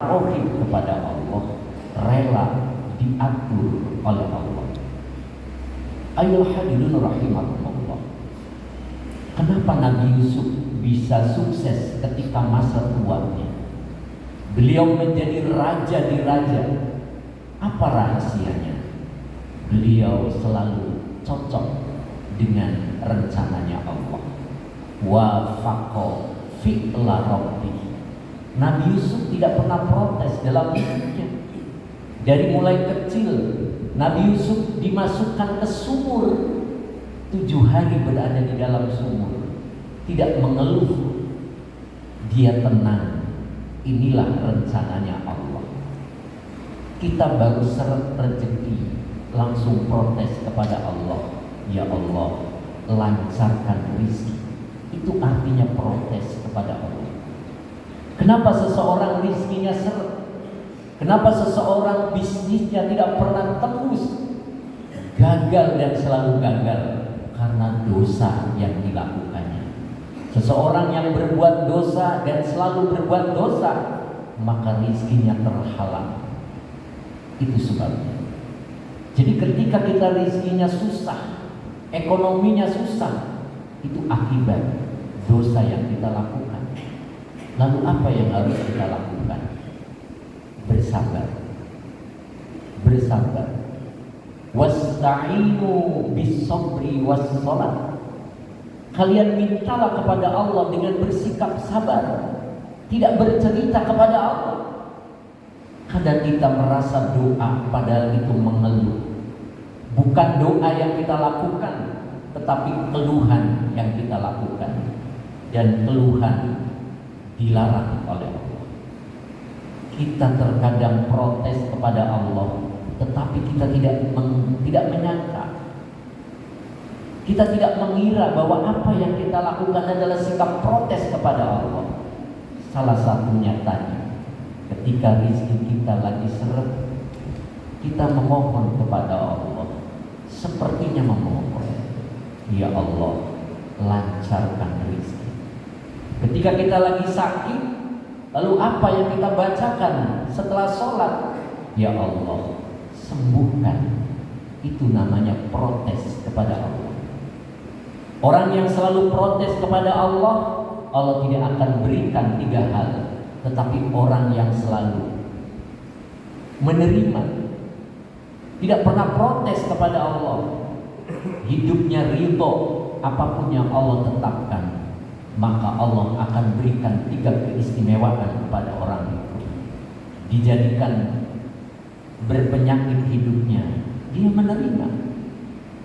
tauhid kepada Allah, rela diatur oleh Allah. Ayolah hadirin rahimakumullah. Kenapa Nabi Yusuf bisa sukses ketika masa tuanya? Beliau menjadi raja di raja. Apa rahasianya? Beliau selalu cocok dengan rencananya Allah. Wafaqo fi'la rabbi. Nabi Yusuf tidak pernah protes dalam hidupnya. Dari mulai kecil Nabi Yusuf dimasukkan ke sumur, 7 hari berada di dalam sumur, tidak mengeluh. Dia tenang. Inilah rencananya Allah. Kita baru seret rezeki, langsung protes kepada Allah. Ya Allah, lancarkan rezeki. Itu artinya protes kepada Allah. Kenapa seseorang rezekinya seret? Kenapa seseorang bisnisnya tidak pernah tembus? Gagal dan selalu gagal karena dosa yang dilakukannya. Seseorang yang berbuat dosa dan selalu berbuat dosa, maka rezekinya terhalang. Itu sebabnya. Jadi ketika kita rezekinya susah, ekonominya susah, itu akibat dosa yang kita lakukan. Lalu apa yang harus kita lakukan? Bersabar. Bersabar. Wasta'inu bis-sabri was-shalah. Kalian mintalah kepada Allah dengan bersikap sabar, tidak bercerita kepada Allah. Kadang kita merasa doa padahal itu mengeluh. Bukan doa yang kita lakukan, tetapi keluhan yang kita lakukan. Dan keluhan dilarang oleh Allah. Kita terkadang protes kepada Allah, tetapi kita tidak menyangka. Kita tidak mengira bahwa apa yang kita lakukan adalah sikap protes kepada Allah. Salah satunya tadi, ketika rezeki kita lagi seret, kita memohon kepada Allah. Sepertinya memohon, ya Allah, lancarkan rezeki. Ketika kita lagi sakit, lalu apa yang kita bacakan setelah sholat? Ya Allah, sembuhkan. Itu namanya protes kepada Allah. Orang yang selalu protes kepada Allah, Allah tidak akan berikan 3 hal. Tetapi orang yang selalu menerima, tidak pernah protes kepada Allah, hidupnya ridho apapun yang Allah tetapkan, maka Allah akan berikan 3 keistimewaan kepada orang itu. Dijadikan berpenyakit hidupnya, dia menerima.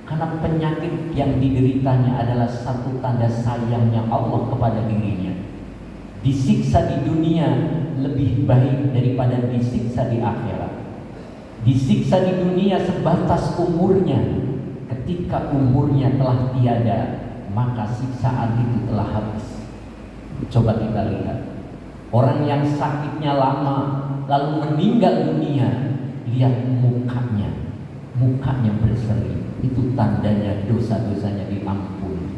Karena penyakit yang dideritanya adalah satu tanda sayangnya Allah kepada dirinya. Disiksa di dunia lebih baik daripada disiksa di akhirat. Disiksa di dunia sebatas umurnya. Ketika umurnya telah tiada, maka siksaan itu telah habis. Coba kita lihat, orang yang sakitnya lama lalu meninggal dunia, lihat mukanya berseri. Itu tandanya dosa-dosanya diampuni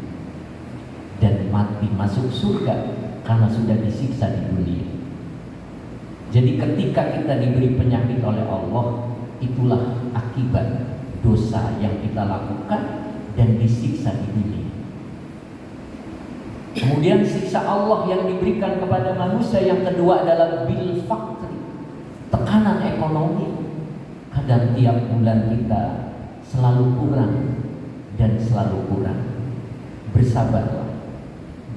dan mati masuk surga karena sudah disiksa di dunia. Jadi ketika kita diberi penyakit oleh Allah, itulah akibat dosa yang kita lakukan dan disiksa di dunia. Kemudian siksa Allah yang diberikan kepada manusia yang kedua adalah bil faqri, tekanan ekonomi. Kadang tiap bulan kita selalu kurang dan selalu kurang. Bersabarlah.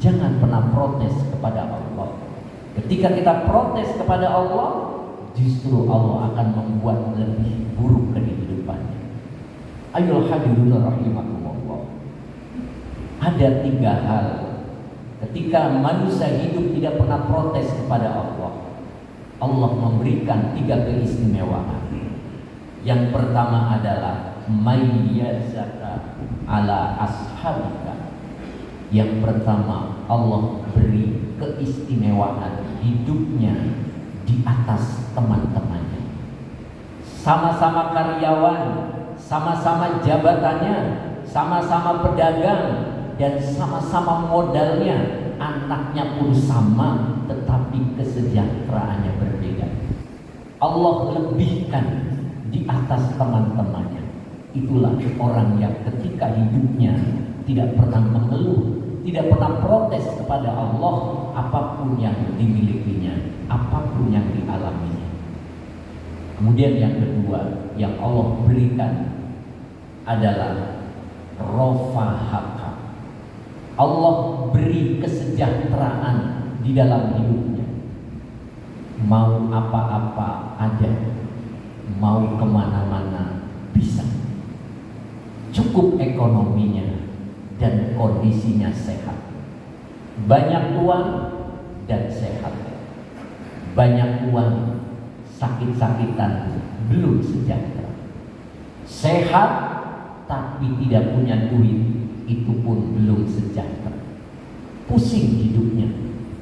Jangan pernah protes kepada Allah. Ketika kita protes kepada Allah, justru Allah akan membuat lebih buruk kehidupannya. Ayolah hadirin rahimakumullah. Ada 3 hal ketika manusia hidup tidak pernah protes kepada Allah, Allah memberikan 3 keistimewaan. Yang pertama adalah mayyazaka ala ashabika. Yang pertama, Allah beri keistimewaan hidupnya di atas teman-temannya. Sama-sama karyawan, sama-sama jabatannya, sama-sama pedagang, dan sama-sama modalnya. Anaknya pun sama, tetapi kesejahteraannya berbeda. Allah lebihkan di atas teman-temannya. Itulah orang yang ketika hidupnya tidak pernah mengeluh, tidak pernah protes kepada Allah apapun yang dimilikinya, apapun yang dialaminya. Kemudian yang kedua yang Allah berikan adalah rofahaka. Allah beri kesejahteraan di dalam hidupnya. Mau apa-apa ada, mau kemana-mana bisa. Cukup ekonominya dan kondisinya sehat. Banyak uang dan sehat. Banyak uang, sakit-sakitan, belum sejahtera. Sehat tapi tidak punya duit, itu pun belum sejahtera. Pusing hidupnya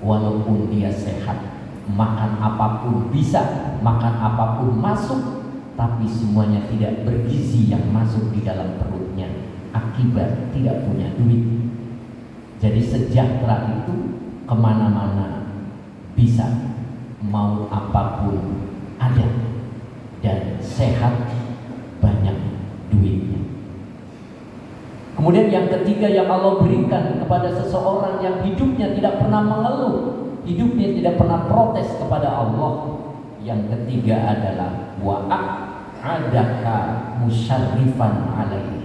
walaupun dia sehat. Makan apapun bisa, makan apapun masuk, tapi semuanya tidak bergizi yang masuk di dalam perutnya akibat tidak punya duit. Jadi sejahtera itu kemana-mana bisa, mau apapun ada, dan sehat, banyak duitnya. Kemudian yang ketiga yang Allah berikan kepada seseorang yang hidupnya tidak pernah mengeluh, hidupnya tidak pernah protes kepada Allah, yang ketiga adalah wa'adaka musyarrifan alaihi.